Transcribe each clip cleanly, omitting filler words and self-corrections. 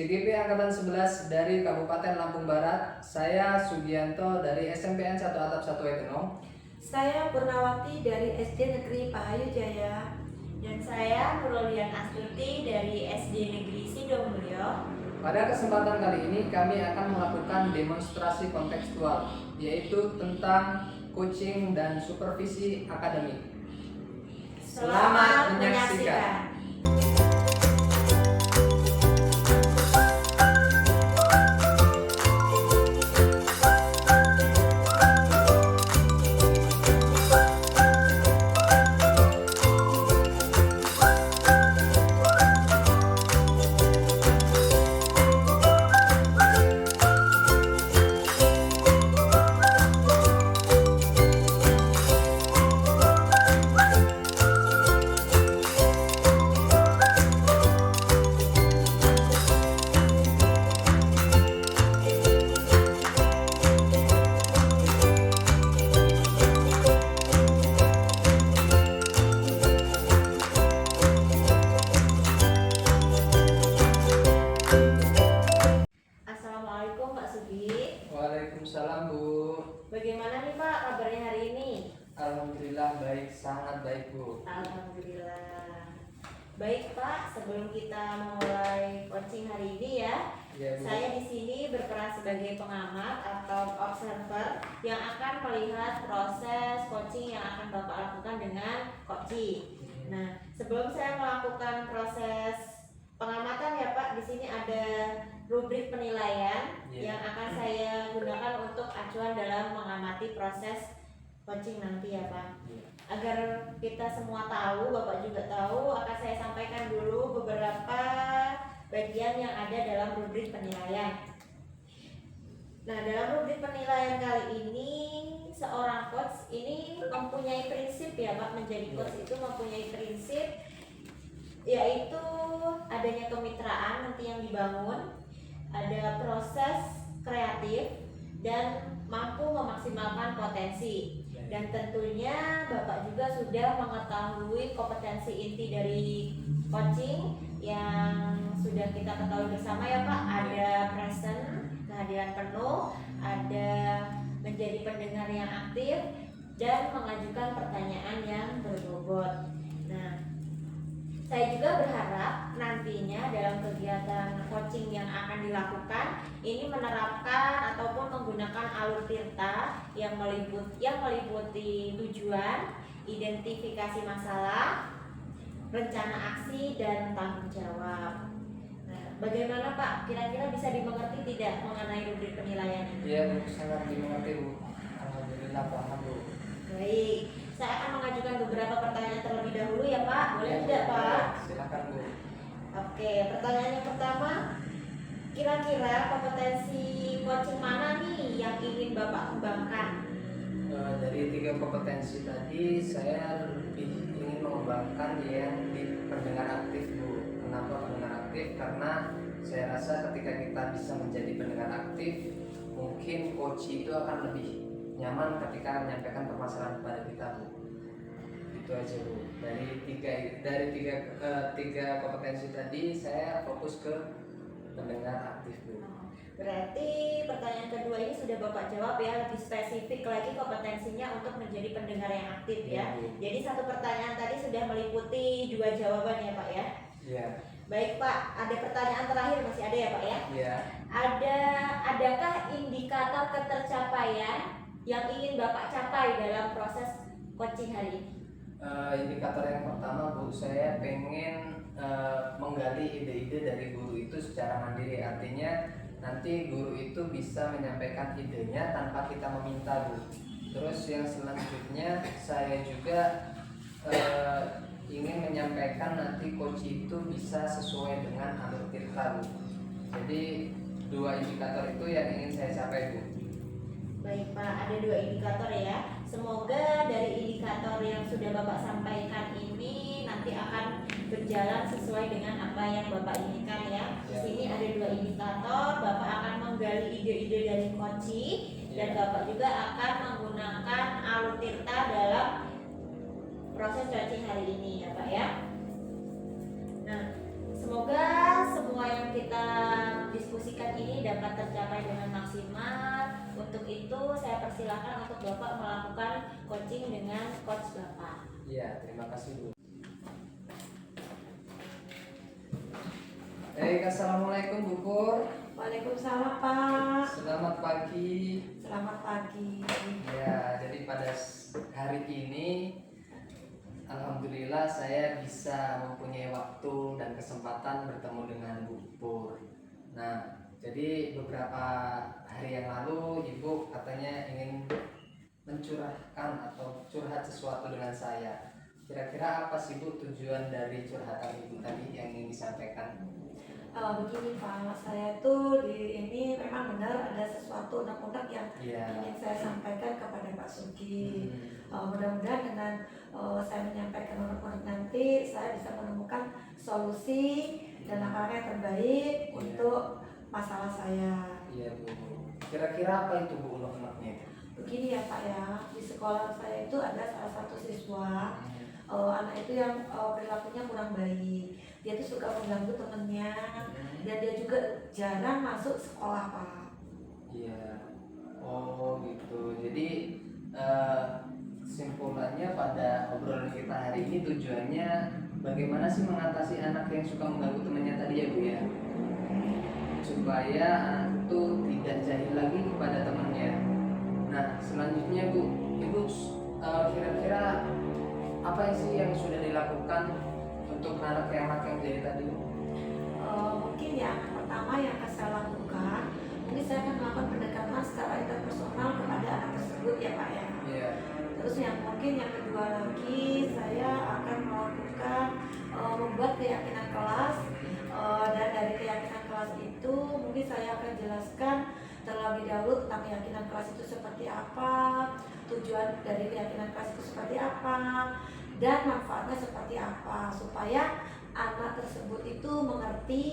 CGP Angkatan 11 dari Kabupaten Lampung Barat. Saya Sugianto dari SMPN 1 Atap 1 Etenong. Saya Purnawati dari SD Negeri Pahayu Jaya. Dan saya Nurolian Astuti dari SD Negeri Sidomulyo. Pada kesempatan kali ini kami akan melakukan demonstrasi kontekstual, yaitu tentang coaching dan supervisi akademik. Selamat menyaksikan. Assalamualaikum Pak Sugi. Waalaikumsalam Bu. Bagaimana nih Pak kabarnya hari ini? Alhamdulillah baik, sangat baik Bu. Alhamdulillah. Baik Pak, sebelum kita memulai coaching hari ini ya, Ya, Bu. saya di sini berperan sebagai pengamat atau observer yang akan melihat proses coaching yang akan Bapak lakukan dengan coaching. Nah, sebelum saya melakukan proses pengamatan ya Pak, di sini ada rubrik penilaian yang akan saya gunakan untuk acuan dalam mengamati proses coaching nanti ya Pak. Agar kita semua tahu, Bapak juga tahu, akan saya sampaikan dulu beberapa bagian yang ada dalam rubrik penilaian. Nah, dalam rubrik penilaian kali ini, seorang coach ini mempunyai prinsip ya Pak, menjadi coach itu mempunyai prinsip, yaitu adanya kemitraan nanti yang dibangun, ada proses kreatif, dan mampu memaksimalkan potensi. Dan tentunya Bapak juga sudah mengetahui kompetensi inti dari coaching yang sudah kita ketahui bersama ya Pak. Ada present, kehadiran penuh, ada menjadi pendengar yang aktif, dan mengajukan pertanyaan yang berbobot. Nah, saya juga berharap nantinya dalam kegiatan coaching yang akan dilakukan ini menerapkan ataupun menggunakan alur tirta yang meliputi tujuan, identifikasi masalah, rencana aksi, dan tanggung jawab. Nah, bagaimana Pak? Kira-kira bisa dimengerti tidak mengenai rubrik penilaian ini? Iya Bu, sangat dimengerti Bu. Alhamdulillah paham Bu. Baik, saya akan mengajukan beberapa pertanyaan terlebih dahulu ya Pak. Boleh Ya, tidak Bu. Pak? Silakan Bu. Oke, pertanyaan yang pertama, kira-kira kompetensi coaching mana nih yang ingin Bapak kembangkan? Dari 3 kompetensi tadi saya lebih ingin mengembangkan yang di pendengar aktif Bu. Kenapa pendengar aktif? Karena saya rasa ketika kita bisa menjadi pendengar aktif, mungkin coach itu akan lebih nyaman ketika menyampaikan permasalahan kepada kita Bu. Itu aja Bu. Dari tiga kompetensi tadi saya fokus ke pendengar aktif Bu. Berarti pertanyaan kedua ini sudah Bapak jawab ya, lebih spesifik lagi kompetensinya untuk menjadi pendengar yang aktif ya. Jadi satu pertanyaan tadi sudah meliputi 2 jawaban ya Pak ya. Iya. Baik Pak, ada pertanyaan terakhir masih ada ya Pak ya? Iya. Adakah indikator ketercapaian yang ingin Bapak capai dalam proses coaching hari ini? Indikator yang pertama Bu, saya pengen menggali ide-ide dari guru itu secara mandiri. Artinya nanti guru itu bisa menyampaikan idenya tanpa kita meminta Bu. Terus yang selanjutnya saya juga ingin menyampaikan nanti coach itu bisa sesuai dengan alur tirta Bu. Jadi 2 indikator itu yang ingin saya capai Bu. Baik Pak, ada 2 indikator ya. Semoga dari indikator yang sudah Bapak sampaikan ini nanti akan berjalan sesuai dengan apa yang Bapak inginkan ya. Di sini ada 2 indikator, Bapak akan menggali ide-ide dari coaching dan Bapak juga akan menggunakan alur tirta dalam proses coaching hari ini ya Pak ya. Nah, semoga semua yang kita persilahkan untuk Bapak melakukan coaching dengan coach Bapak. Iya, terima kasih Bu. Baik, assalamualaikum Bu Pur. Waalaikumsalam Pak. Selamat pagi. Selamat pagi. Ya, jadi pada hari ini alhamdulillah saya bisa mempunyai waktu dan kesempatan bertemu dengan Bu Pur. Nah, jadi beberapa hari yang lalu Ibu katanya ingin mencurahkan atau curhat sesuatu dengan saya. Kira-kira apa sih Bu tujuan dari curhatan Ibu tadi yang ingin disampaikan? Begini Pak, saya tuh di ini memang benar ada sesuatu undang-undang yang Iya. ingin saya sampaikan kepada Pak Sugi. Mudah-mudahan dengan saya menyampaikan undang-undang nanti saya bisa menemukan solusi dan langkah yang terbaik Iya. untuk masalah saya. Iya Bu. Kira-kira apa itu Bu unek-uneknya? Begini ya Pak ya, di sekolah saya itu ada salah satu siswa anak itu yang perilakunya kurang baik. Dia tuh suka mengganggu temennya dan dia juga jarang masuk sekolah Pak. Iya. Oh gitu. Jadi kesimpulannya pada obrolan kita hari ini tujuannya bagaimana sih mengatasi anak yang suka mengganggu temannya tadi ya Bu ya, supaya anak itu tidak jahil lagi kepada temannya. Nah selanjutnya Bu, Ibu kira-kira apa sih yang sudah dilakukan untuk anak-anak yang jahil tadi? Mungkin yang pertama yang akan saya lakukan, mungkin saya akan melakukan pendekatan secara interpersonal kepada anak tersebut ya Pak ya. Iya. Terus yang mungkin yang kedua lagi saya akan melakukan membuat keyakinan kelas dan dari keyakinan kelas itu mungkin saya akan jelaskan terlebih dahulu tentang keyakinan kelas itu seperti apa, tujuan dari keyakinan kelas itu seperti apa, dan manfaatnya seperti apa supaya anak tersebut itu mengerti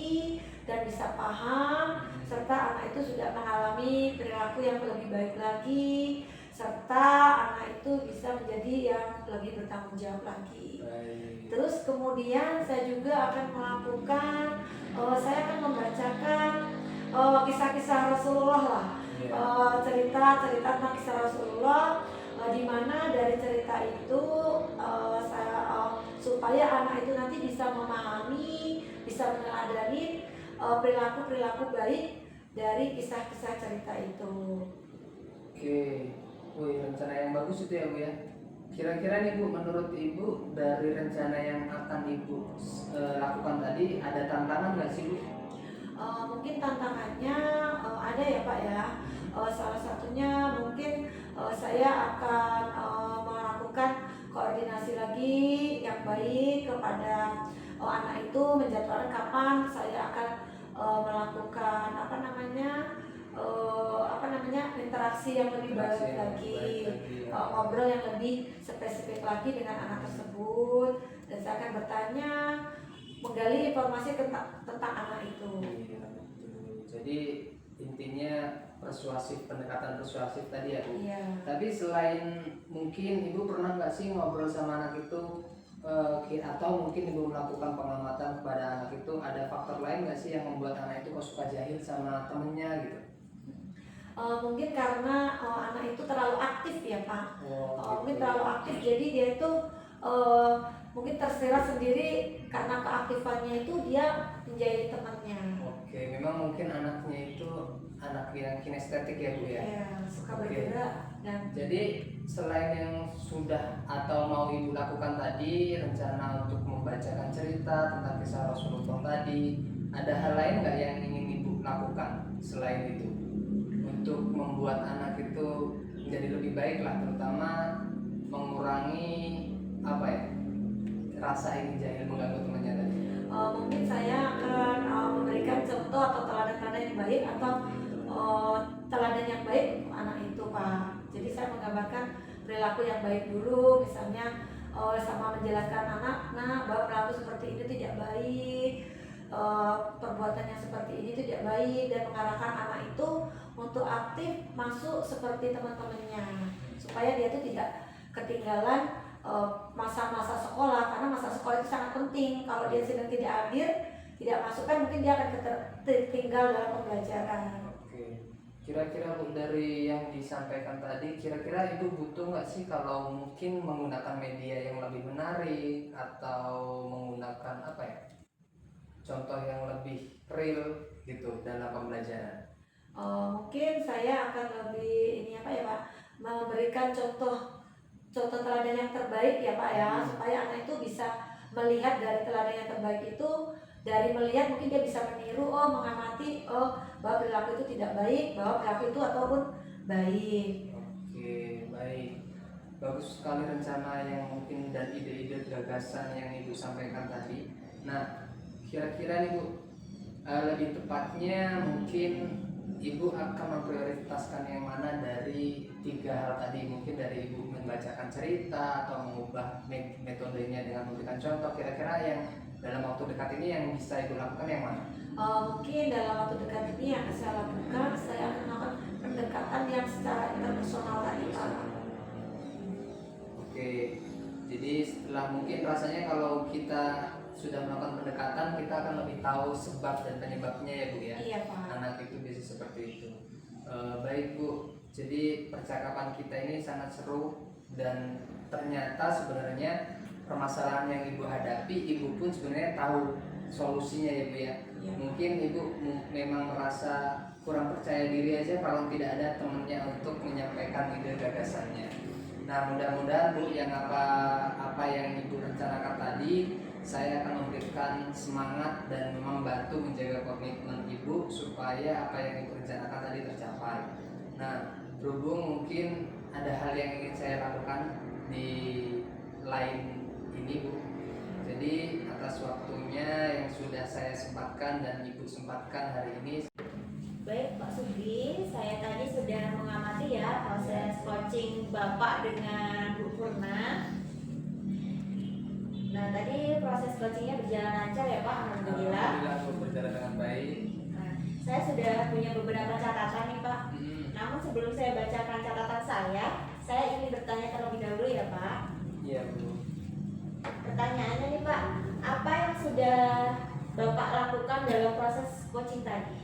dan bisa paham serta anak itu sudah mengalami perilaku yang lebih baik lagi serta anak itu bisa menjadi yang lebih bertanggung jawab lagi. Baik. Terus kemudian saya juga akan melakukan saya akan membacakan kisah-kisah Rasulullah lah. Iya. Cerita-cerita tentang kisah Rasulullah di mana dari cerita itu supaya anak itu nanti bisa memahami, bisa meneladani perilaku-perilaku baik dari kisah-kisah cerita itu. Oke. Wih, rencana yang bagus itu ya Bu ya. Kira-kira nih Bu, menurut Ibu dari rencana yang akan Ibu lakukan tadi ada tantangan nggak sih Bu? Mungkin tantangannya ada ya Pak ya. Salah satunya mungkin saya akan melakukan koordinasi lagi yang baik kepada anak itu, menjadwalkan kapan saya akan melakukan interaksi yang lebih baik lagi, ngobrol yang lebih spesifik lagi dengan anak tersebut, dan saya akan bertanya, menggali informasi tentang anak itu. Iya, betul. Jadi intinya pendekatan persuasif tadi ya Bu. Iya. Tapi selain mungkin Ibu pernah nggak sih ngobrol sama anak itu atau mungkin Ibu melakukan pengamatan kepada anak itu, ada faktor lain nggak sih yang membuat anak itu kok suka jahil sama temennya gitu? Mungkin karena anak itu terlalu aktif ya Pak. Mungkin Gitu. terlalu aktif, jadi dia itu mungkin tersirat sendiri karena keaktifannya itu dia menjadi temannya. Oke, memang mungkin anaknya itu anak yang kinestetik ya Bu ya. Ya, suka Oke. bergerak dan Jadi selain yang sudah atau mau Ibu lakukan tadi, rencana untuk membacakan cerita tentang kisah Rasulullah tadi, ada hal lain nggak yang ingin Ibu lakukan selain itu untuk membuat anak itu menjadi lebih baik lah, terutama mengurangi apa ya, rasa ingin jahil mengganggu temannya tadi? mungkin saya akan memberikan contoh atau teladan-teladan yang baik atau teladan yang baik untuk anak itu Pak. Jadi saya menggambarkan perilaku yang baik dulu, misalnya sama menjelaskan anak, nah bahwa perilaku seperti ini tidak baik, perbuatan yang seperti ini tidak baik, dan mengarahkan anak itu untuk aktif masuk seperti teman-temannya supaya dia itu tidak ketinggalan masa-masa sekolah, karena masa sekolah itu sangat penting. Kalau dia sedang tidak hadir, tidak masuk kan mungkin dia akan tertinggal dalam pembelajaran. Oke. Kira-kira Bu, dari yang disampaikan tadi, kira-kira Ibu butuh nggak sih kalau mungkin menggunakan media yang lebih menarik atau menggunakan apa ya, contoh yang lebih real gitu dalam pembelajaran? Mungkin saya akan lebih ini apa ya Pak, memberikan contoh teladan yang terbaik ya Pak ya, supaya anak itu bisa melihat dari teladan yang terbaik itu, dari melihat mungkin dia bisa meniru, mengamati, bahwa perilaku itu tidak baik, bahwa perilaku itu ataupun baik. Oke, baik. Bagus sekali rencana yang mungkin dan ide-ide gagasan yang Ibu sampaikan tadi. Nah, kira-kira nih Bu, lebih tepatnya mungkin Ibu akan memprioritaskan yang mana dari tiga hal tadi, mungkin dari Ibu membacakan cerita atau mengubah metodenya dengan memberikan contoh, kira-kira yang dalam waktu dekat ini yang bisa Ibu lakukan yang mana? Mungkin dalam waktu dekat ini yang saya lakukan, saya akan melakukan pendekatan yang secara interpersonal tadi Pak. Oke, jadi setelah mungkin rasanya kalau kita sudah melakukan pendekatan, kita akan lebih tahu sebab dan penyebabnya ya Bu ya. Iya Pak. Anak itu bisa seperti itu. Baik Bu, jadi percakapan kita ini sangat seru dan ternyata sebenarnya permasalahan yang Ibu hadapi, Ibu pun sebenarnya tahu solusinya ya Bu ya. Iya. Mungkin Ibu memang merasa kurang percaya diri aja kalau tidak ada temannya untuk menyampaikan ide gagasannya. Nah, mudah-mudahan Bu, yang apa yang Ibu rencanakan tadi, saya akan memberikan semangat dan membantu menjaga komitmen Ibu supaya apa yang Ibu rencanakan tadi tercapai. Nah, berhubung mungkin ada hal yang ingin saya lakukan di lain ini Bu. Jadi atas waktunya yang sudah saya sempatkan dan Ibu sempatkan hari ini. Baik Pak Sugri, saya tadi sudah mengamati ya proses coaching Bapak dengan Bu Purna. Nah tadi proses coachingnya berjalan lancar ya Pak, alhamdulillah. Alhamdulillah Bu, berjalan dengan baik. Nah, saya sudah punya beberapa catatan nih Pak. Namun sebelum saya bacakan catatan saya ingin bertanya terlebih dahulu ya Pak. Iya Bu. Pertanyaannya nih Pak, apa yang sudah Bapak lakukan dalam proses coaching tadi?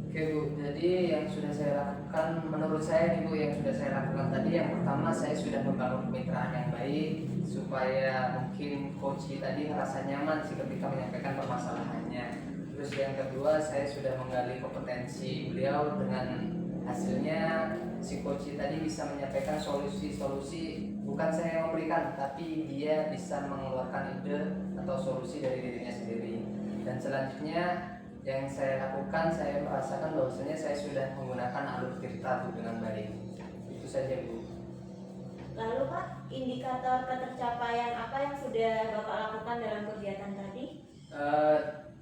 Oke Bu, jadi yang sudah saya lakukan, menurut saya nih Bu, yang sudah saya lakukan tadi, yang pertama saya sudah membangun kemitraan yang baik supaya mungkin coach tadi merasa nyaman sih ketika menyampaikan permasalahannya. Terus yang kedua, saya sudah menggali kompetensi beliau, dengan hasilnya si coach tadi bisa menyampaikan solusi-solusi, bukan saya yang memberikan, tapi dia bisa mengeluarkan ide atau solusi dari dirinya sendiri. Dan selanjutnya yang saya lakukan, saya merasakan bahwasanya saya sudah menggunakan alur tirta Bu dengan baik. Itu saja Bu. Lalu Pak, indikator ketercapaian apa yang sudah Bapak lakukan dalam kegiatan tadi?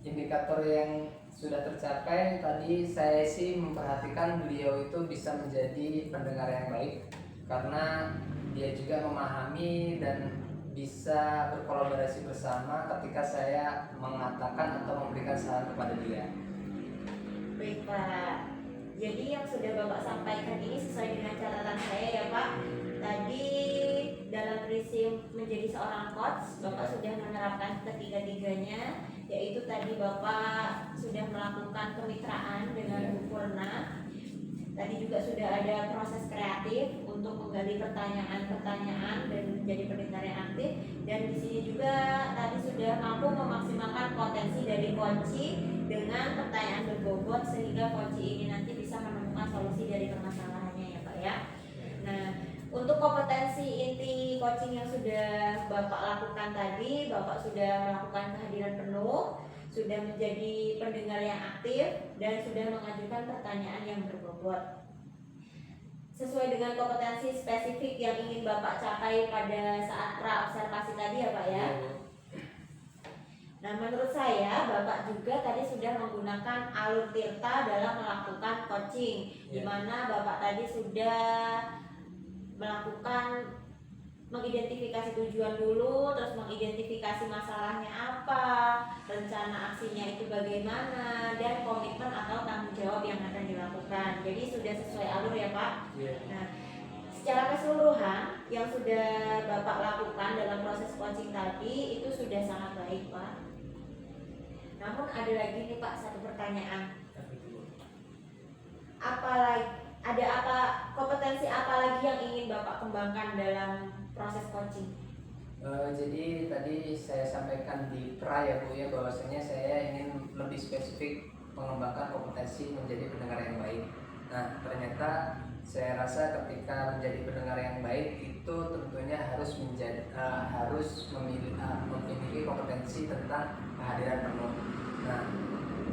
Indikator yang sudah tercapai tadi, saya sih memperhatikan beliau itu bisa menjadi pendengar yang baik karena dia juga memahami dan bisa berkolaborasi bersama ketika saya mengatakan atau memberikan saran kepada dia. Baik Pak, jadi yang sudah Bapak sampaikan ini sesuai dengan catatan saya ya Pak. Tadi dalam prinsip menjadi seorang coach, Bapak sudah menerapkan ketiga-tiganya, yaitu tadi Bapak sudah melakukan kemitraan dengan Bu Purna. Tadi juga sudah ada proses kreatif untuk menggali pertanyaan-pertanyaan dan menjadi pendengar yang aktif. Dan di sini juga tadi sudah mampu memaksimalkan potensi dari kunci dengan pertanyaan berbobot sehingga kunci ini nanti bisa menemukan solusi dari permasalahannya ya Pak ya. Nah, untuk kompetensi inti coaching yang sudah Bapak lakukan tadi, Bapak sudah melakukan kehadiran penuh, sudah menjadi pendengar yang aktif, dan sudah mengajukan pertanyaan yang berbobot. Sesuai dengan kompetensi spesifik yang ingin Bapak capai pada saat pra-observasi tadi ya Pak ya. Nah menurut saya Bapak juga tadi sudah menggunakan alur tirta dalam melakukan coaching, di mana Bapak tadi sudah melakukan mengidentifikasi tujuan dulu, terus mengidentifikasi masalahnya apa, rencana aksinya itu bagaimana, dan komitmen atau tanggung jawab yang akan dilakukan. Jadi sudah sesuai alur ya Pak. Nah, secara keseluruhan yang sudah Bapak lakukan dalam proses coaching tadi itu sudah sangat baik Pak. Namun ada lagi nih Pak satu pertanyaan. ada apa kompetensi apa lagi yang ingin Bapak kembangkan dalam proses coaching? Jadi tadi saya sampaikan di pra ya Bu ya, bahwasanya saya ingin lebih spesifik mengembangkan kompetensi menjadi pendengar yang baik. Nah ternyata saya rasa ketika menjadi pendengar yang baik itu tentunya harus memiliki kompetensi tentang kehadiran penuh. Nah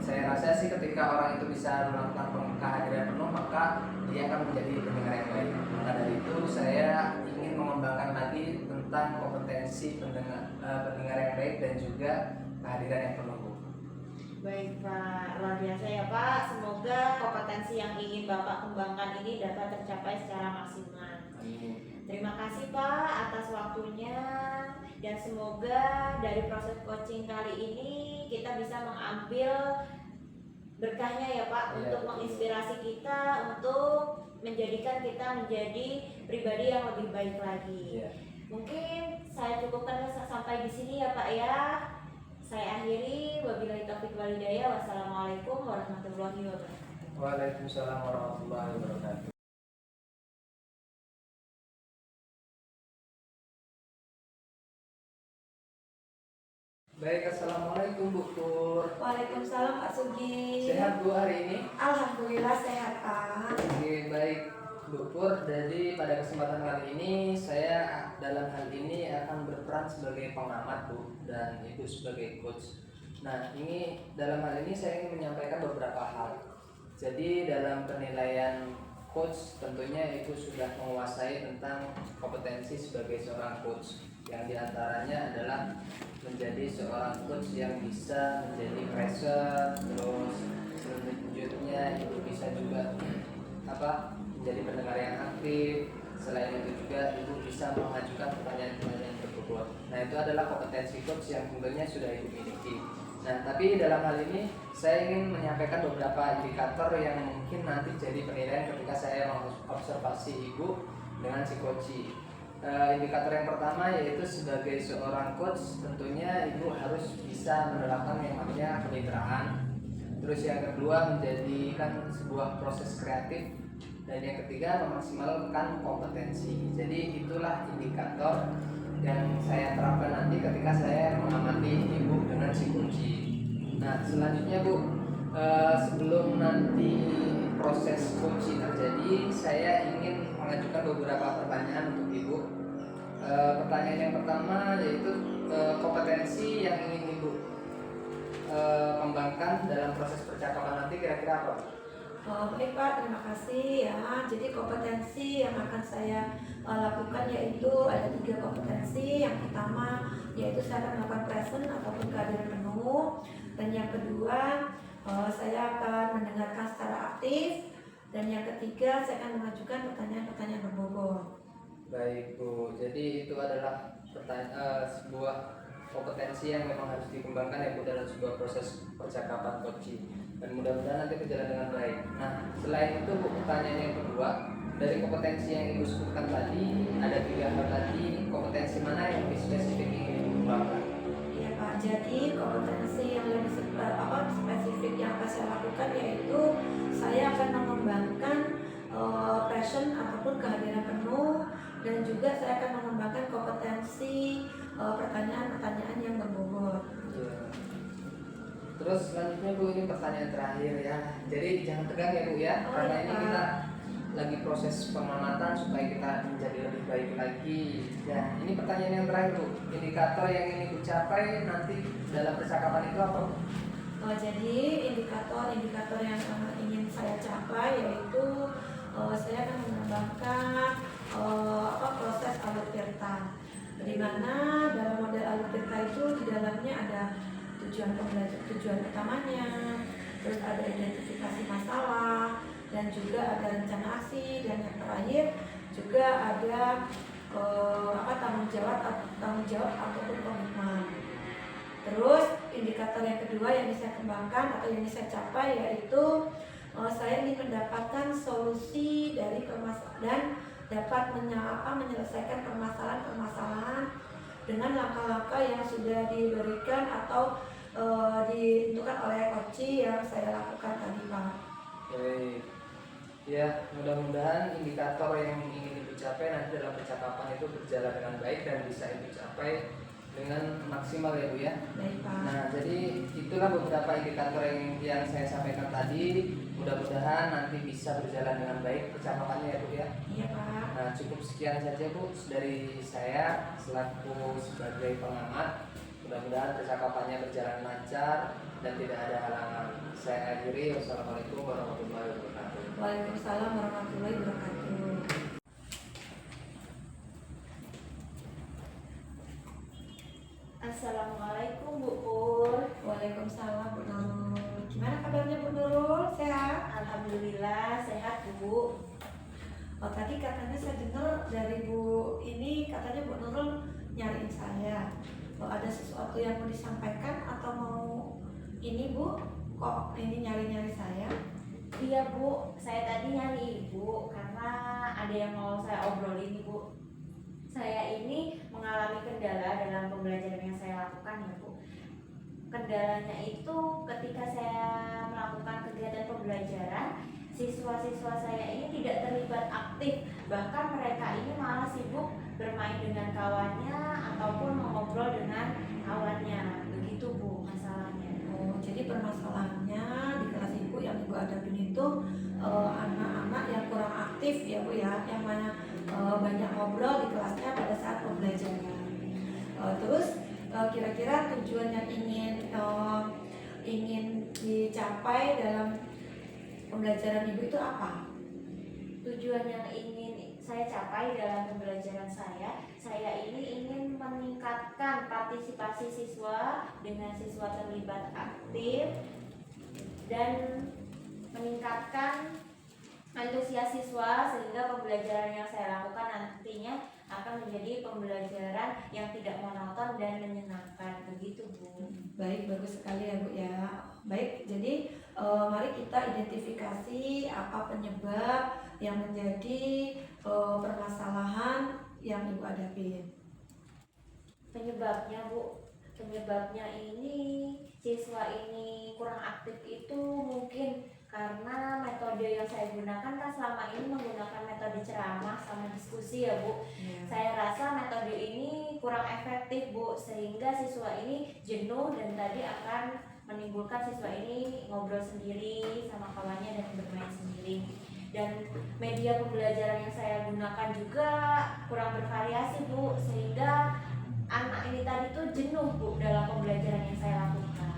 saya rasa sih ketika orang itu bisa melakukan kehadiran penuh, maka dia akan menjadi pendengar yang baik. Maka dari itu saya ingin mengembangkan lagi tentang kompetensi pendengar yang baik dan juga kehadiran yang penuh. Baik Pak, luar biasa ya Pak. Semoga kompetensi yang ingin Bapak kembangkan ini dapat tercapai secara maksimal. Amin. Terima kasih Pak atas waktunya, dan semoga dari proses coaching kali ini kita bisa mengambil berkahnya ya Pak, untuk menginspirasi kita untuk menjadikan kita menjadi pribadi yang lebih baik lagi. Mungkin saya cukupkan sampai di sini ya Pak ya. Saya akhiri, wabillahi taufiq wal hidayah. Wassalamualaikum warahmatullahi wabarakatuh. Waalaikumsalam warahmatullahi wabarakatuh. Baik, assalamualaikum Bu Pur. Waalaikumsalam Pak Sugi. Sehat Bu hari ini? Alhamdulillah sehat Pak. Oke, baik Bu Pur. Jadi pada kesempatan kali ini saya dalam hal ini akan berperan sebagai pengamat Bu, dan Ibu sebagai coach. Nah ini dalam hal ini saya ingin menyampaikan beberapa hal. Jadi dalam penilaian coach tentunya Ibu sudah menguasai tentang kompetensi sebagai seorang coach, yang diantaranya adalah menjadi seorang coach yang bisa menjadi pressure, terus selanjutnya Ibu bisa juga menjadi pendengar yang aktif. Selain itu juga Ibu bisa mengajukan pertanyaan-pertanyaan berbobot. Nah itu adalah kompetensi coach yang tentunya sudah Ibu miliki. Nah tapi dalam hal ini saya ingin menyampaikan beberapa indikator yang mungkin nanti jadi penilaian ketika saya mengobservasi Ibu dengan si coach. Indikator yang pertama yaitu sebagai seorang coach tentunya Ibu harus bisa menerapkan yang namanya kemitraan. Terus yang kedua menjadikan sebuah proses kreatif, dan yang ketiga memaksimalkan kompetensi. Jadi itulah indikator yang saya terapkan nanti ketika saya mengamati Ibu dengan psikologi. Nah selanjutnya Bu, sebelum nanti proses coaching terjadi, saya ingin mengajukan beberapa pertanyaan untuk Ibu. Pertanyaan yang pertama yaitu kompetensi yang ingin Ibu kembangkan dalam proses percakapan nanti kira-kira apa? Baik Pak, terima kasih ya. Jadi kompetensi yang akan saya lakukan yaitu ada 3 kompetensi. Yang pertama yaitu saya akan melakukan present ataupun kehadiran penuh, dan yang kedua saya akan mendengarkan secara aktif, dan yang ketiga saya akan mengajukan pertanyaan-pertanyaan berbobot. Baik Bu, jadi itu adalah sebuah kompetensi yang memang harus dikembangkan ya Bu dalam sebuah proses percakapan coaching, dan mudah-mudahan nanti berjalan dengan baik. Nah selain itu Bu, pertanyaan yang kedua, dari kompetensi yang Ibu sebutkan tadi ada 3 hal tadi, kompetensi mana yang lebih spesifik ingin Ibu kembangkan? Iya Pak, jadi kompetensi yang lebih spesifik yang akan saya lakukan yaitu saya akan mengembangkan passion ataupun kehadiran penuh, dan juga saya akan mengembangkan kompetensi pertanyaan-pertanyaan yang berbobot. Ya. Terus selanjutnya Bu, ini pertanyaan terakhir ya. Jadi jangan tegang ya Bu ya, karena ini kita lagi proses pengamatan supaya kita menjadi lebih baik lagi. Ya, ini pertanyaan yang terakhir Bu. Indikator yang ingin Ibu capai nanti dalam percakapan itu apa Bu? Jadi indikator yang ingin saya capai yaitu saya akan mengembangkan proses alur cerita, di mana dalam model alur cerita itu di dalamnya ada tujuan utamanya, terus ada identifikasi masalah, dan juga ada rencana aksi, dan yang terakhir juga ada tanggung jawab ataupun komitmen. Terus indikator yang kedua yang bisa saya kembangkan atau yang bisa saya capai yaitu saya ingin mendapatkan solusi dari permasalahan dan dapat menyelesaikan permasalahan-permasalahan dengan langkah-langkah yang sudah diberikan atau ditentukan oleh coach yang saya lakukan tadi Pak. Baik. Ya, mudah-mudahan indikator yang ingin Ibu capai nanti dalam percakapan itu berjalan dengan baik dan bisa Ibu capai dengan maksimal ya Bu ya. Baik Pak. Nah, jadi itulah beberapa indikator yang saya sampaikan tadi. Mudah-mudahan nanti bisa berjalan dengan baik percakapannya ya Bu ya. Iya Pak. Nah, cukup sekian saja Bu dari saya selaku sebagai pengamat. Mudah-mudahan percakapannya berjalan lancar dan tidak ada halangan. Saya akhiri. Wassalamualaikum warahmatullahi wabarakatuh. Waalaikumsalam warahmatullahi wabarakatuh. Assalamualaikum Bu Pur. Waalaikumsalam Bu Nurul. Gimana kabarnya Bu Nurul? Sehat? Alhamdulillah sehat Bu. Oh, tadi katanya saya dengar dari Bu ini katanya Bu Nurul nyariin saya. Oh, ada sesuatu yang mau disampaikan atau mau ini Bu? Kok ini nyari-nyari saya? Iya Bu, saya tadi nyari Ibu karena ada yang mau saya obrolin nih Bu. Saya ini mengalami kendala dalam pembelajaran yang saya lakukan ya Bu. Kendalanya itu ketika saya melakukan kegiatan pembelajaran, siswa-siswa saya ini tidak terlibat aktif. Bahkan mereka ini malah sibuk bermain dengan kawannya ataupun mengobrol dengan kawannya. Begitu Bu masalahnya. Oh, jadi permasalahannya di kelas Ibu yang Ibu hadapin itu anak-anak yang kurang aktif ya Bu ya, yang banyak ngobrol di kelasnya pada saat pembelajaran. Terus kira-kira tujuan yang ingin dicapai dalam pembelajaran Ibu itu apa? Tujuan yang ingin saya capai dalam pembelajaran saya ini ingin meningkatkan partisipasi siswa dengan siswa terlibat aktif dan meningkatkan antusias siswa sehingga pembelajaran yang saya lakukan nantinya akan menjadi pembelajaran yang tidak monoton dan menyenangkan. Begitu Bu. Baik, bagus sekali ya Bu ya. Baik, jadi mari kita identifikasi apa penyebab yang menjadi permasalahan yang Ibu hadapi. Penyebabnya Bu, penyebabnya ini siswa ini kurang aktif itu mungkin karena metode yang saya gunakan kan selama ini menggunakan metode ceramah sama diskusi ya Bu. Saya rasa metode ini kurang efektif Bu, sehingga siswa ini jenuh dan tadi akan menimbulkan siswa ini ngobrol sendiri sama kawannya dan bermain sendiri. Dan media pembelajaran yang saya gunakan juga kurang bervariasi Bu, sehingga anak ini tadi tuh jenuh Bu dalam pembelajaran yang saya lakukan.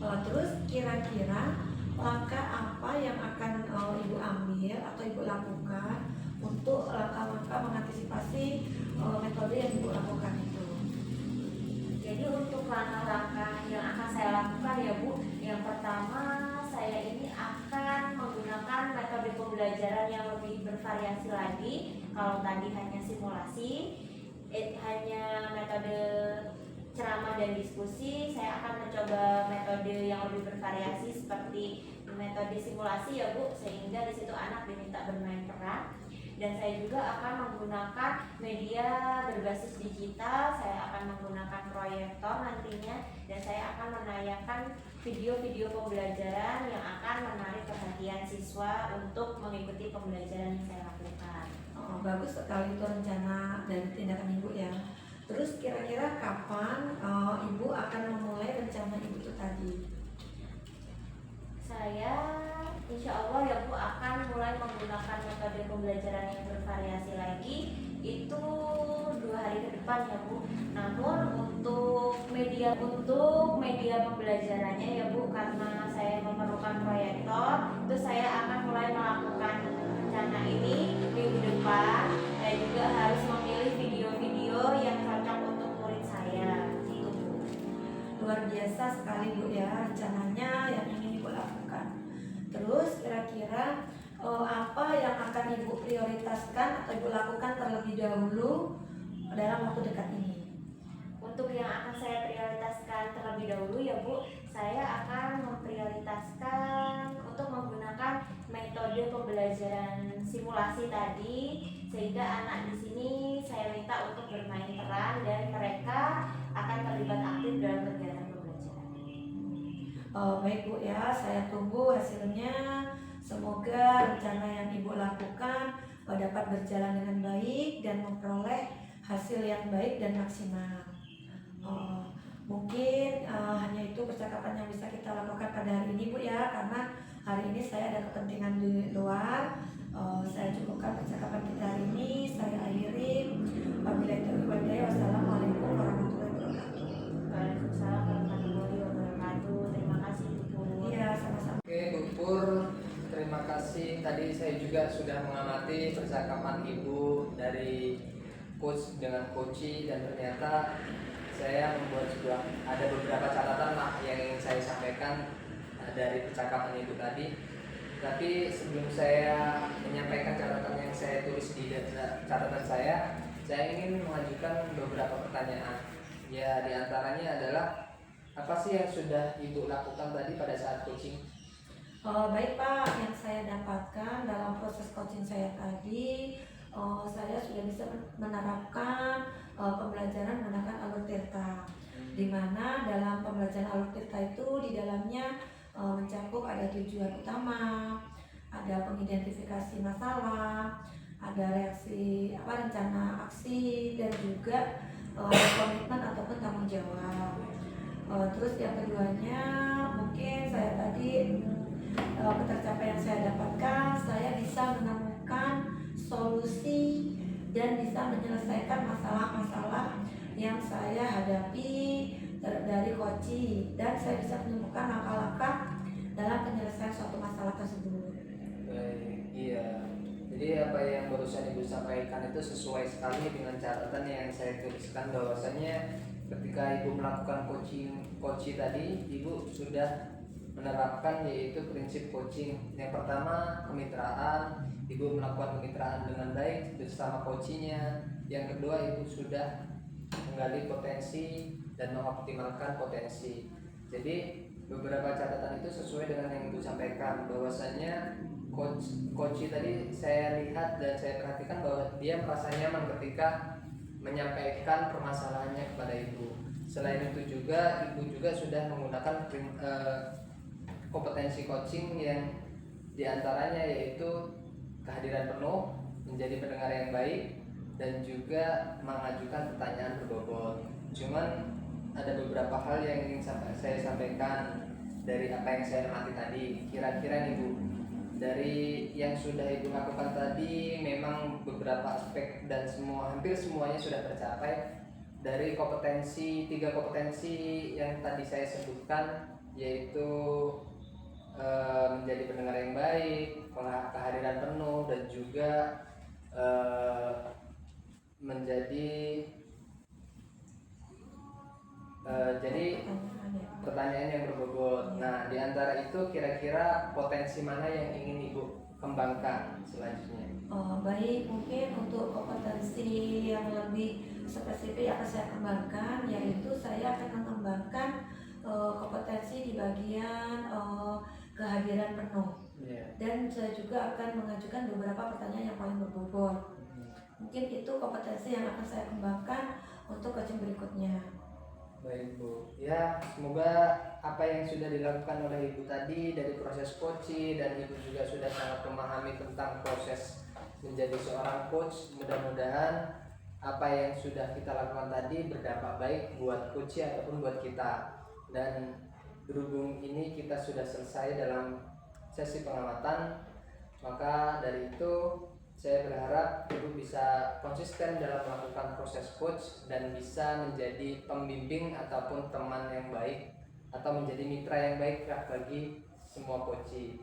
Terus kira-kira langkah apa yang akan Ibu ambil atau Ibu lakukan untuk langkah-langkah mengantisipasi metode yang Ibu lakukan itu? Jadi untuk langkah-langkah yang akan saya lakukan ya Bu, yang pertama saya ini akan menggunakan metode pembelajaran yang lebih bervariasi lagi. Kalau tadi hanya simulasi, hanya metode ceramah dan diskusi, saya akan mencoba metode yang lebih bervariasi seperti metode simulasi ya Bu, sehingga di situ anak diminta bermain peran. Dan saya juga akan menggunakan media berbasis digital. Saya akan menggunakan proyektor nantinya, dan saya akan menayangkan video-video pembelajaran yang akan menarik perhatian siswa untuk mengikuti pembelajaran yang saya lakukan. Bagus sekali itu rencana dan tindakan Ibu ya. Terus kira-kira kapan Ibu akan memulai rencana Ibu itu tadi? Saya insya Allah ya Bu akan mulai menggunakan metode pembelajaran yang bervariasi lagi itu 2 hari ke depan ya Bu. Namun untuk media pembelajarannya ya Bu, karena saya memerlukan proyektor, itu saya akan mulai melakukan rencana ini minggu depan. Saya juga harus memilih video-video yang cocok untuk murid saya gitu Bu. Luar biasa sekali Bu ya rencananya yang ingin Ibu lakukan. Terus kira-kira apa yang akan Ibu prioritaskan atau Ibu lakukan terlebih dahulu dalam waktu dekat ini? Untuk yang akan saya prioritaskan terlebih dahulu ya Bu, saya akan memprioritaskan untuk menggunakan metode pembelajaran simulasi tadi, sehingga anak di sini saya minta untuk bermain peran dan mereka akan terlibat aktif dalam kegiatan pembelajaran. Baik Bu ya, saya tunggu hasilnya. Semoga rencana yang Ibu lakukan dapat berjalan dengan baik dan memperoleh hasil yang baik dan maksimal. Mungkin hanya itu percakapan yang bisa kita lakukan pada hari ini Bu ya, karena hari ini saya ada kepentingan di luar. Saya cukupkan percakapan kita hari ini, saya akhiri. Wassalamualaikum warahmatullahi wabarakatuh. Waalaikumsalam warahmatullahi wabarakatuh. Terima kasih Bu. Iya, sama-sama. Oke Bu Pur, terima kasih. Tadi saya juga sudah mengamati percakapan Ibu dari coach dengan coachi, dan ternyata saya membuat ada beberapa catatan lah yang ingin saya sampaikan dari percakapan Ibu tadi. Tapi sebelum saya menyampaikan catatan yang saya tulis di catatan saya ingin mengajukan beberapa pertanyaan. Ya, diantaranya adalah apa sih yang sudah Ibu lakukan tadi pada saat coaching? Baik Pak, yang saya dapatkan dalam proses coaching saya tadi, saya sudah bisa menerapkan pembelajaran menggunakan alur tirta, di mana dalam pembelajaran alur tirta itu di dalamnya mencakup ada tujuan utama, ada pengidentifikasi masalah, ada reaksi rencana aksi, dan juga komitmen ataupun tanggung jawab. Terus yang keduanya mungkin saya tadi tercapai yang saya dapatkan, saya bisa menemukan solusi dan bisa menyelesaikan masalah-masalah yang saya hadapi dari coaching, dan saya bisa menemukan langkah-langkah dalam penyelesaian suatu masalah tersebut. Baik, iya. Jadi apa yang barusan Ibu sampaikan itu sesuai sekali dengan catatan yang saya tuliskan, bahwasanya ketika Ibu melakukan coaching tadi, Ibu sudah menerapkan yaitu prinsip coaching. Yang pertama, kemitraan. Ibu melakukan kemitraan dengan baik bersama coachingnya. Yang kedua, Ibu sudah menggali potensi dan mengoptimalkan potensi. Jadi beberapa catatan itu sesuai dengan yang Ibu sampaikan, bahwasanya coach tadi saya lihat dan saya perhatikan bahwa dia merasa nyaman ketika menyampaikan permasalahannya kepada Ibu. Selain itu juga Ibu juga sudah menggunakan kompetensi coaching yang diantaranya yaitu kehadiran penuh, menjadi pendengar yang baik, dan juga mengajukan pertanyaan berbobot. Cuman ada beberapa hal yang ingin saya sampaikan dari apa yang saya amati tadi. Kira-kira nih Bu, dari yang sudah Ibu lakukan tadi memang beberapa aspek dan hampir semuanya sudah tercapai. Dari tiga kompetensi yang tadi saya sebutkan, yaitu menjadi pendengar yang baik, kehadiran penuh, dan juga menjadi jadi pertanyaan yang berbobot. Nah, di antara itu kira-kira potensi mana yang ingin Ibu kembangkan selanjutnya? Baik, mungkin untuk kompetensi yang lebih spesifik yang akan saya kembangkan, yaitu saya akan mengembangkan kompetensi di bagian kehadiran penuh. Dan saya juga akan mengajukan beberapa pertanyaan yang paling berbobot. Mungkin itu kompetensi yang akan saya kembangkan untuk coaching berikutnya. Baik Bu, ya semoga apa yang sudah dilakukan oleh Ibu tadi dari proses coaching, dan Ibu juga sudah sangat memahami tentang proses menjadi seorang coach, mudah-mudahan apa yang sudah kita lakukan tadi berdampak baik buat coach ataupun buat kita. Dan berhubung ini kita sudah selesai dalam sesi pengamatan, maka dari itu saya berharap Ibu bisa konsisten dalam melakukan proses coach dan bisa menjadi pembimbing ataupun teman yang baik, atau menjadi mitra yang baik bagi semua coach.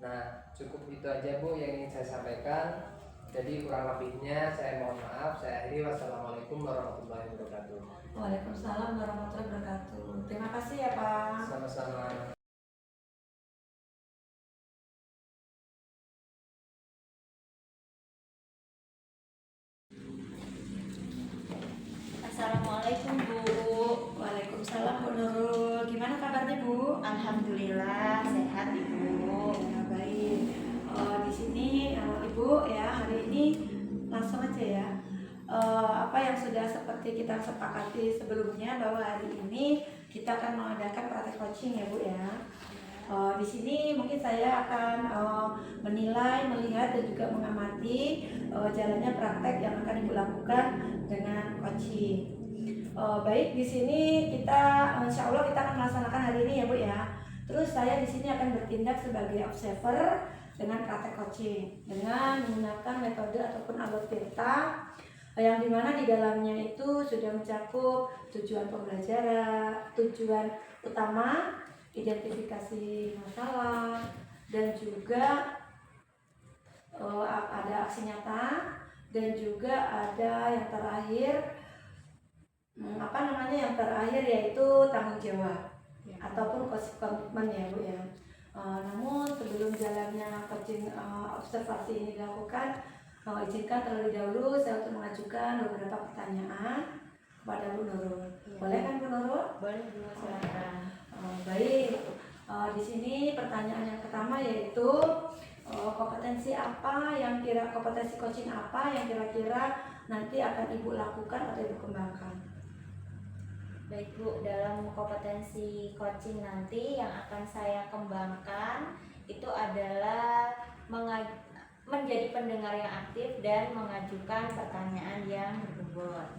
Nah, cukup itu aja Bu yang ingin saya sampaikan. Jadi kurang lebihnya saya mohon maaf. Saya akhiri. Wassalamualaikum warahmatullahi wabarakatuh. Waalaikumsalam warahmatullahi wabarakatuh. Terima kasih ya Pak. Sama-sama. Assalamualaikum Bu. Waalaikumsalam Bu Nurul. Gimana kabarnya Bu? Alhamdulillah sehat Ibu. Ya, baik. Di sini Ibu ya, hari ini langsung aja ya. Apa yang sudah seperti kita sepakati sebelumnya, bahwa hari ini kita akan mengadakan praktek coaching ya Bu ya. Di sini mungkin saya akan menilai, melihat dan juga mengamati jalannya praktek yang akan Ibu lakukan dengan coaching. Baik, di sini kita insya Allah kita akan melaksanakan hari ini ya Bu ya. Terus saya di sini akan bertindak sebagai observer dengan praktek coaching dengan menggunakan metode ataupun alur Tirta yang dimana di dalamnya itu sudah mencakup tujuan pembelajaran, tujuan utama, identifikasi masalah, dan juga ada aksi nyata, dan juga ada yang terakhir yang terakhir yaitu tanggung jawab ataupun komitmen ya Bu ya. Namun sebelum jalannya coaching observasi ini dilakukan, izinkan terlebih dahulu saya untuk mengajukan beberapa pertanyaan kepada Bu Nurul. Boleh kan Bu Nurul? Boleh Bu, silakan. Baik, di sini pertanyaan yang pertama yaitu kompetensi coaching apa yang kira-kira nanti akan Ibu lakukan atau Ibu kembangkan? Baik Bu, dalam kompetensi coaching nanti yang akan saya kembangkan itu adalah menjadi pendengar yang aktif dan mengajukan pertanyaan yang berbobot.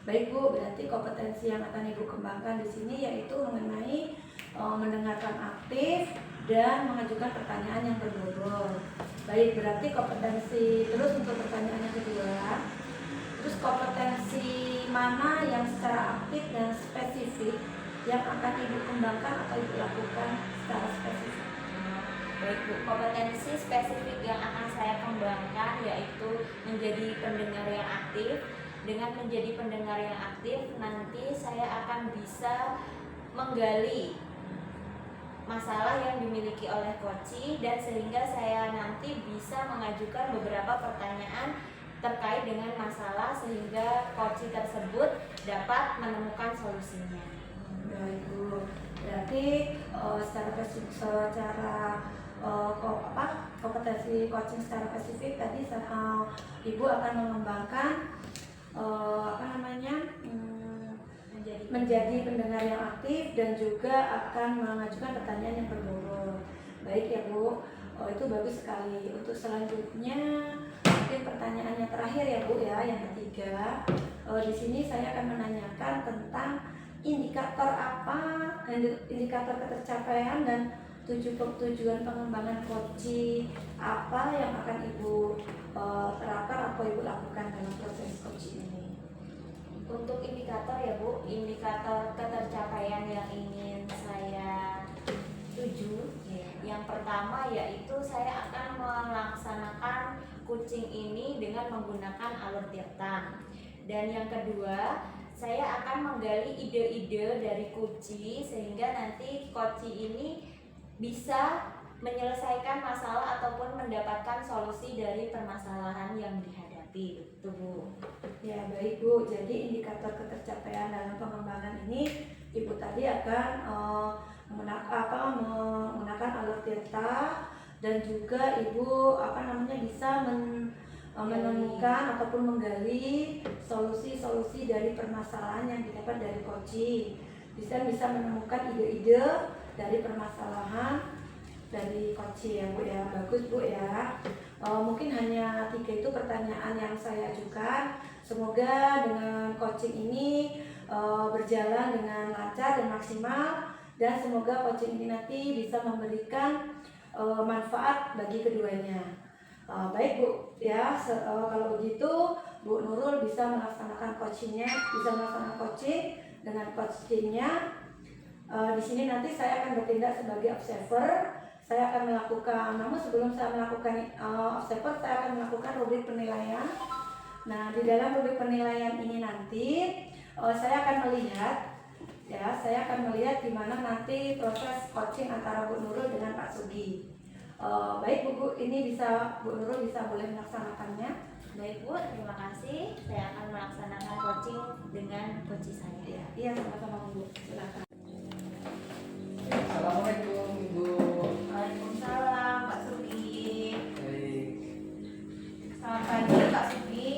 Baik Bu, berarti kompetensi yang akan Ibu kembangkan di sini yaitu mengenai mendengarkan aktif dan mengajukan pertanyaan yang berbobot. Baik, berarti kompetensi terus untuk pertanyaan yang kedua. Terus kompetensi mana yang secara aktif dan spesifik yang akan Ibu kembangkan atau Ibu lakukan secara spesifik? Baik Bu, kompetensi spesifik yang akan saya kembangkan yaitu menjadi pendengar yang aktif. Dengan menjadi pendengar yang aktif, nanti saya akan bisa menggali masalah yang dimiliki oleh coach dan sehingga saya nanti bisa mengajukan beberapa pertanyaan terkait dengan masalah sehingga coach tersebut dapat menemukan solusinya. Baik Bu, berarti kompetensi coaching secara spesifik tadi Ibu akan mengembangkan menjadi pendengar yang aktif dan juga akan mengajukan pertanyaan yang berbobot. Baik ya Bu, itu bagus sekali. Untuk selanjutnya mungkin pertanyaannya terakhir ya Bu ya, yang ketiga. Di sini saya akan menanyakan tentang indikator ketercapaian dan tujuan pengembangan coaching apa yang akan Ibu terapkan atau Ibu lakukan dalam proses coaching ini. Untuk indikator ya Bu, indikator ketercapaian yang ingin saya tuju yang pertama yaitu saya akan melaksanakan coaching ini dengan menggunakan alur Tirta. Dan yang kedua, saya akan menggali ide-ide dari coaching sehingga nanti coaching ini bisa menyelesaikan masalah ataupun mendapatkan solusi dari permasalahan yang dihadapi. Betul Bu. Ya baik Bu, jadi indikator ketercapaian dalam pengembangan ini Ibu tadi akan menggunakan alur Tirta dan juga Ibu bisa menemukan ataupun menggali solusi-solusi dari permasalahan yang didapat dari coaching. Bisa menemukan ide-ide dari permasalahan dari coaching ya Bu ya. Bagus Bu ya. Mungkin hanya 3 itu pertanyaan yang saya ajukan. Semoga dengan coaching ini berjalan dengan lancar dan maksimal, dan semoga coaching ini nanti bisa memberikan manfaat bagi keduanya. Baik Bu ya, kalau begitu Bu Nurul bisa melaksanakan coaching dengan coachingnya. Di sini nanti saya akan bertindak sebagai observer. Saya akan melakukan, namun sebelum saya melakukan observer, saya akan melakukan rubrik penilaian. Nah, di dalam rubrik penilaian ini nanti saya akan melihat di mana nanti proses coaching antara Bu Nurul dengan Pak Sugi. Baik Bu, ini Bu Nurul bisa boleh melaksanakannya. Baik Bu, terima kasih. Saya akan melaksanakan coaching dengan coach saya. Iya, sama-sama Bu. Silakan. Assalamualaikum Ibu. Waalaikumsalam Pak Sugi. Baik. Selamat pagi Pak Sugi.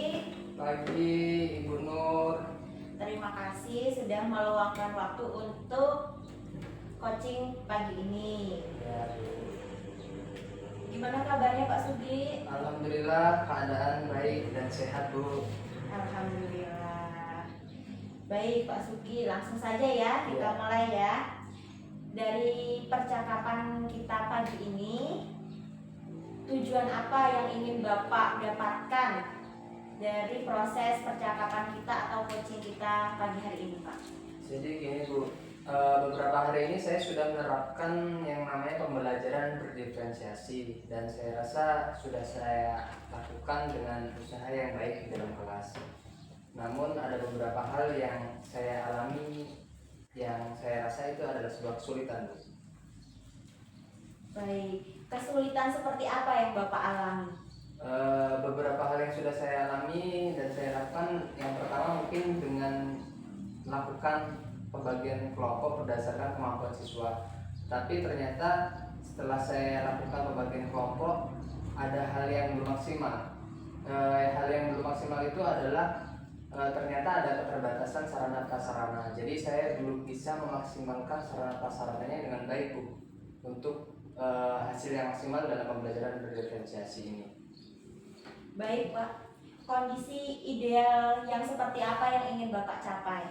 Pagi Ibu Nur. Terima kasih sudah meluangkan waktu untuk coaching pagi ini. Ya, Gimana kabarnya Pak Sugi? alhamdulillah keadaan baik dan sehat Bu. Alhamdulillah. Baik Pak Sugi, langsung saja ya kita Ya. mulai ya. Dari percakapan kita pagi ini, tujuan apa yang ingin Bapak dapatkan dari proses percakapan kita atau coaching kita pagi hari ini Pak? Jadi gini Bu, beberapa hari ini saya sudah menerapkan yang namanya pembelajaran berdiferensiasi dan saya rasa sudah saya lakukan dengan usaha yang baik di dalam kelas. Namun ada beberapa hal yang saya alami yang saya rasa itu adalah sebuah kesulitan Bu. Baik, kesulitan seperti apa yang Bapak alami? Beberapa hal yang sudah saya alami dan saya lakukan, yang pertama mungkin dengan melakukan pembagian kelompok berdasarkan kemampuan siswa. Tapi ternyata setelah saya lakukan pembagian kelompok ada hal yang belum maksimal. Hal yang belum maksimal itu adalah ternyata ada keterbatasan sarana prasarana. Jadi saya belum bisa memaksimalkan sarana prasarananya dengan baik Bu untuk hasil yang maksimal dalam pembelajaran berdiferensiasi ini. Baik Pak, kondisi ideal yang seperti apa yang ingin Bapak capai?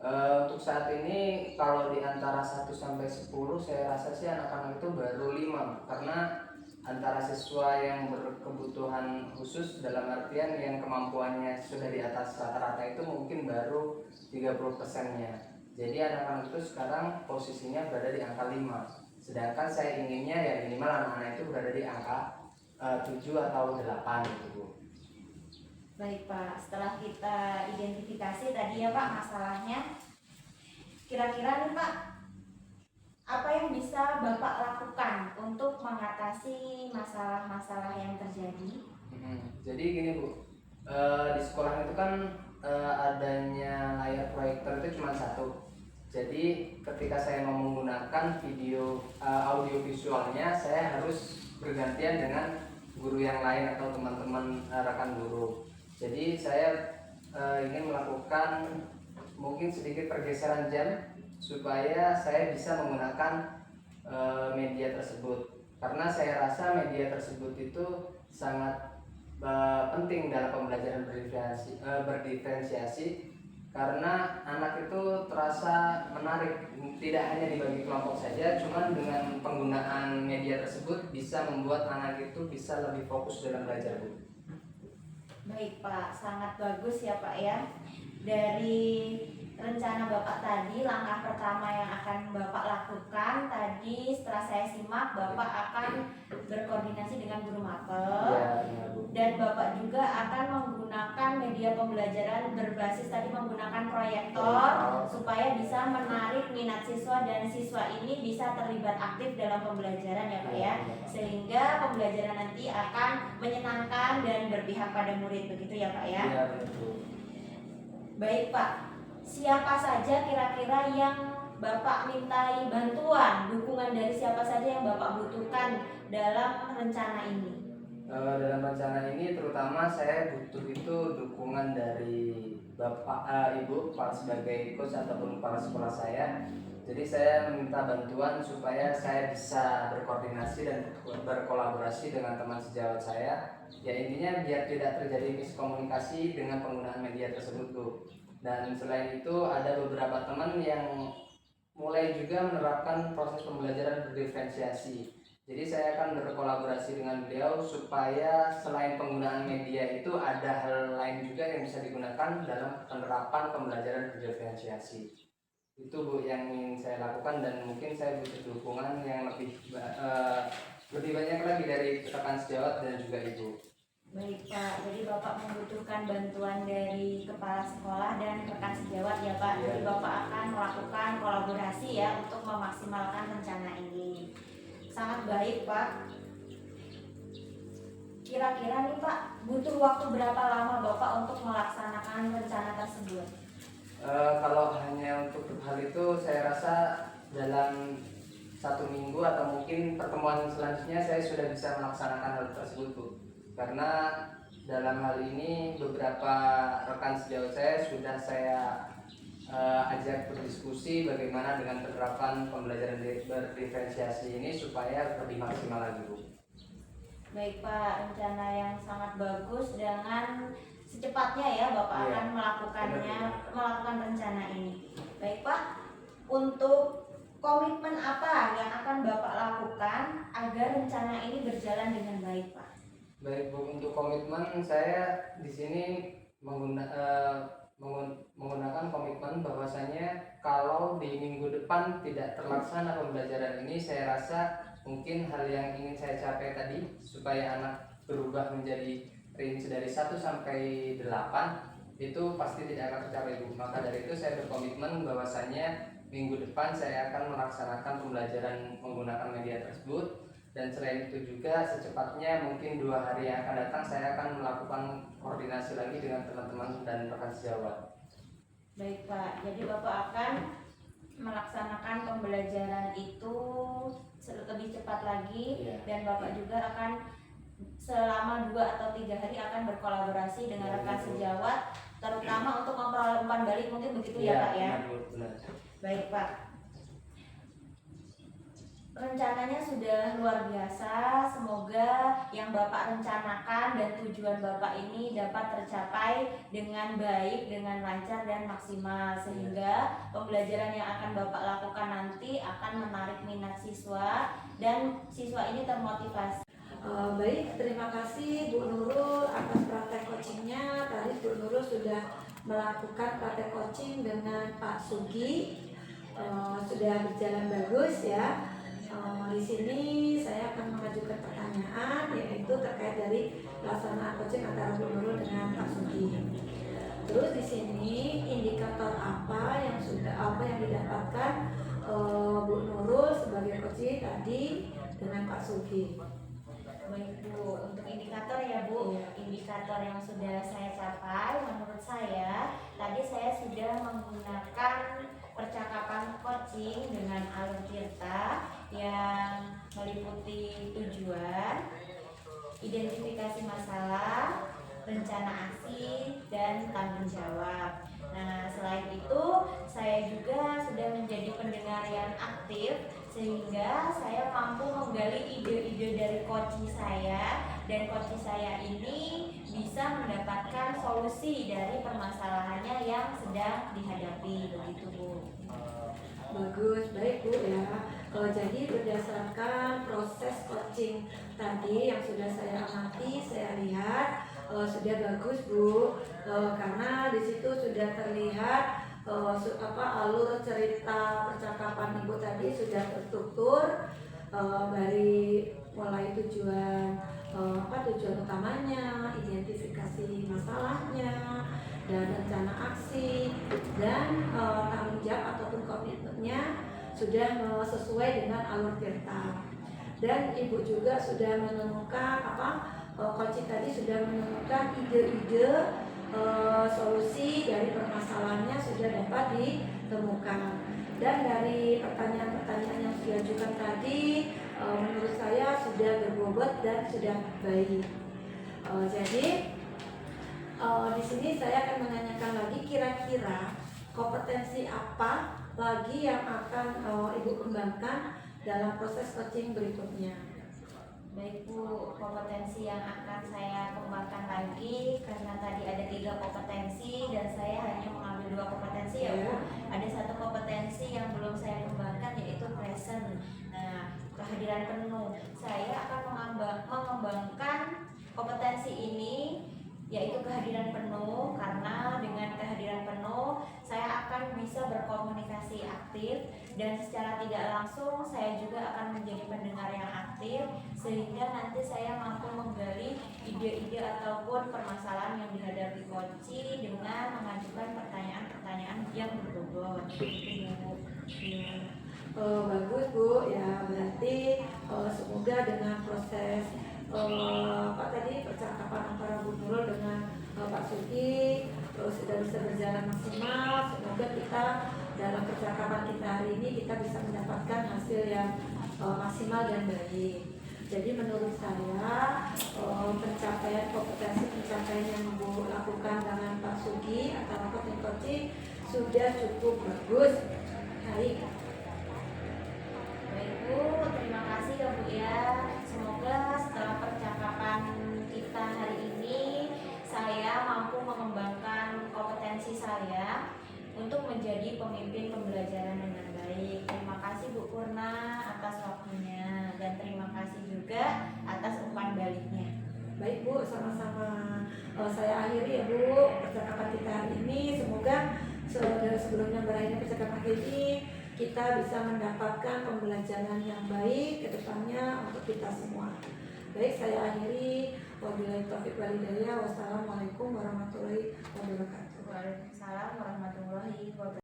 Untuk saat ini kalau di antara 1 sampai 10 saya rasa sih anak-anak itu baru 5 karena antara siswa yang berkebutuhan khusus dalam artian yang kemampuannya sudah di atas rata-rata itu mungkin baru 30%-nya. Jadi anak-anak itu sekarang posisinya berada di angka 5. Sedangkan saya inginnya ya minimal anak-anak itu berada di angka 7 atau 8 gitu Bu. Baik Pak, setelah kita identifikasi tadi ya Pak masalahnya, kira-kira nih Pak, apa yang bisa Bapak lakukan untuk mengatasi masalah-masalah yang terjadi? Jadi gini Bu, di sekolah itu kan adanya layar proyektor itu cuma satu. Jadi ketika saya mau menggunakan video audio visualnya, saya harus bergantian dengan guru yang lain atau teman-teman rekan guru. Jadi saya ingin melakukan mungkin sedikit pergeseran jam supaya saya bisa menggunakan media tersebut. Karena saya rasa media tersebut itu sangat penting dalam pembelajaran berdiferensiasi karena anak itu terasa menarik, tidak hanya dibagi kelompok saja, cuman dengan penggunaan media tersebut bisa membuat anak itu bisa lebih fokus dalam belajar Bu. Baik Pak, sangat bagus ya Pak ya. Dari rencana Bapak tadi, langkah pertama yang akan Bapak lakukan tadi setelah saya simak, Bapak akan berkoordinasi dengan guru mapel. Ya, Bu. Dan Bapak juga akan menggunakan media pembelajaran berbasis tadi menggunakan proyektor supaya bisa menarik minat siswa dan siswa ini bisa terlibat aktif dalam pembelajaran ya Pak ya, sehingga pembelajaran nanti akan menyenangkan dan berpihak pada murid, begitu ya Pak ya? Iya, betul. Baik Pak, siapa saja kira-kira yang Bapak mintai bantuan, dukungan dari siapa saja yang Bapak butuhkan dalam rencana ini? Dalam rencana ini terutama saya butuh itu dukungan dari Bapak Ibu sebagai coach ataupun kepala sekolah saya. Jadi saya meminta bantuan supaya saya bisa berkoordinasi dan berkolaborasi dengan teman sejawat saya. Ya intinya biar tidak terjadi miskomunikasi dengan penggunaan media tersebut Bu. Dan selain itu ada beberapa teman yang mulai juga menerapkan proses pembelajaran berdiferensiasi. Jadi saya akan berkolaborasi dengan beliau supaya selain penggunaan media itu ada hal lain juga yang bisa digunakan dalam penerapan pembelajaran berdiferensiasi. Itu Bu yang ingin saya lakukan dan mungkin saya butuh dukungan yang lebih banyak lagi dari rekan sejawat dan juga Ibu. Baik Pak, jadi Bapak membutuhkan bantuan dari kepala sekolah dan rekan sejawat ya Pak. Jadi Bapak akan melakukan kolaborasi ya untuk memaksimalkan rencana ini. Sangat baik Pak. Kira-kira nih Pak, butuh waktu berapa lama Bapak untuk melaksanakan rencana tersebut? Kalau hanya untuk hal itu saya rasa dalam 1 minggu atau mungkin pertemuan selanjutnya saya sudah bisa melaksanakan hal tersebut Bu. Karena dalam hal ini beberapa rekan sejauh saya sudah saya ajak berdiskusi bagaimana dengan penerapan pembelajaran berdiferensiasi ini supaya lebih maksimal lagi, Bu. Baik Pak, rencana yang sangat bagus. Dengan secepatnya ya Bapak Iya, akan melakukannya, benar. melakukan rencana ini. Baik Pak, untuk komitmen apa yang akan Bapak lakukan agar rencana ini berjalan dengan baik Pak? Baik, Bu, untuk komitmen saya di sini menggunakan komitmen bahwasanya kalau di minggu depan tidak terlaksana pembelajaran ini, saya rasa mungkin hal yang ingin saya capai tadi supaya anak berubah menjadi range dari 1 sampai 8 itu pasti tidak akan tercapai, Bu. Maka dari itu saya berkomitmen bahwasanya minggu depan saya akan melaksanakan pembelajaran menggunakan media tersebut. Dan selain itu juga secepatnya mungkin 2 hari yang akan datang saya akan melakukan koordinasi lagi dengan teman-teman dan rekan sejawat. Baik Pak, jadi Bapak akan melaksanakan pembelajaran itu lebih cepat lagi. Iya. Dan Bapak juga akan selama 2 atau 3 hari akan berkolaborasi dengan Iya, rekan betul. sejawat, terutama untuk memperoleh umpan balik, mungkin begitu ya Pak ya. Benar. Baik Pak, rencananya sudah luar biasa. Semoga yang Bapak rencanakan dan tujuan Bapak ini dapat tercapai dengan baik, dengan lancar dan maksimal, sehingga pembelajaran yang akan Bapak lakukan nanti akan menarik minat siswa dan siswa ini termotivasi. Baik, terima kasih Bu Nurul atas praktek coachingnya. Tadi Bu Nurul sudah melakukan praktek coaching dengan Pak Sugi, sudah berjalan bagus ya. Di sini saya akan mengajukan pertanyaan, yaitu terkait dari pelaksanaan coaching antara Bu Nurul dengan Pak Sugi. Terus di sini indikator apa yang didapatkan Bu Nurul sebagai coaching tadi dengan Pak Sugi? Baik Bu, untuk indikator ya Bu, indikator yang sudah saya capai menurut saya, tadi saya sudah menggunakan percakapan coaching dengan alur Tirta yang meliputi tujuan, identifikasi masalah, rencana aksi, dan tanggung jawab. Nah, selain itu saya juga sudah menjadi pendengar yang aktif, sehingga saya mampu menggali ide-ide dari coaching saya, dan coaching saya ini bisa mendapatkan solusi dari permasalahannya yang sedang dihadapi, begitu Bu. Bagus, baik Bu ya. Jadi berdasarkan proses coaching tadi yang sudah saya amati, saya lihat sudah bagus Bu, karena di situ sudah terlihat alur cerita percakapan Ibu tadi sudah terstruktur, dari mulai tujuan utamanya, identifikasi masalahnya, dan rencana aksi, dan tanggung jawab ataupun komitmennya sudah sesuai dengan alur Tirta. Dan Ibu juga sudah menemukan coaching tadi sudah menemukan ide-ide solusi dari permasalahannya sudah dapat ditemukan. Dan dari pertanyaan-pertanyaan yang diajukan tadi menurut saya sudah berbobot dan sudah baik. Jadi di sini saya akan menanyakan lagi, kira-kira kompetensi apa lagi yang akan Ibu kembangkan dalam proses coaching berikutnya? Baik Bu, kompetensi yang akan saya kembangkan lagi, karena tadi ada 3 kompetensi dan saya hanya mengambil 2 kompetensi ya Bu. Ada 1 kompetensi yang belum saya kembangkan, yaitu present. Nah, kehadiran penuh. Saya akan mengembangkan kompetensi ini, yaitu kehadiran penuh, karena dengan kehadiran penuh saya akan bisa berkomunikasi aktif, dan secara tidak langsung saya juga akan menjadi pendengar yang aktif, sehingga nanti saya mampu menggali ide-ide ataupun permasalahan yang dihadapi coaching dengan mengajukan pertanyaan-pertanyaan yang berbobot. Bagus Bu ya, berarti semoga dengan proses percakapan antara Bu Nurul dengan Pak Sugi sudah bisa berjalan maksimal. Semoga kita dalam percakapan kita hari ini kita bisa mendapatkan hasil yang maksimal dan baik. Jadi menurut saya pencapaian yang Ibu lakukan dengan Pak Sugi atau coaching sudah cukup bagus. Baik. Baik Bu, terima kasih ya Bu ya. Semoga setelah percakapan kita hari ini saya mampu mengembangkan kompetensi saya untuk menjadi pemimpin pembelajaran dengan baik. Terima kasih Bu Purna atas waktunya dan terima kasih juga atas umpan baliknya. Baik Bu, sama-sama. Saya akhiri ya Bu percakapan kita hari ini. Semoga sebelumnya berakhirnya percakapan hari ini kita bisa mendapatkan pembelajaran yang baik ke depannya untuk kita semua. Baik, saya akhiri. Wabillahi taufiq wal hidayah. Wassalamualaikum warahmatullahi wabarakatuh. Waalaikumsalam warahmatullahi wabarakatuh.